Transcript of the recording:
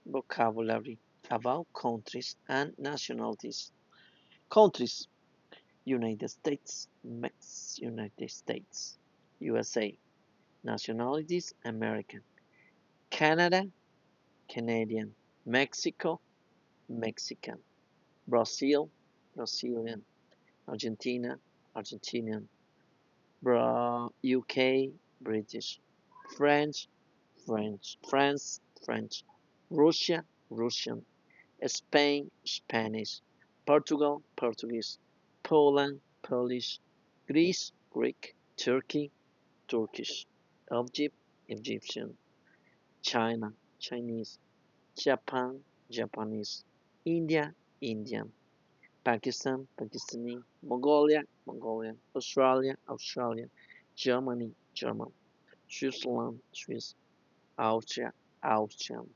vocabulary about countries and nationalities. Countries: United States, United States, USA. Nationalities: American, Canada, Canadian, Mexico, Mexican, Brazil, Brazilian, Argentina, Argentinian, UK, British, French, France, French, Russia, Russian, Spain, Spanish, Portugal, Portuguese, Poland, Polish, Greece, Greek, Turkey, Turkish, Egypt, Egyptian, China, Chinese, Japan, Japanese, India, Indian, Pakistan, Pakistani, Mongolia, Mongolian, Australia, Australian, Germany, German, Switzerland, Swiss, Austria, Austrian.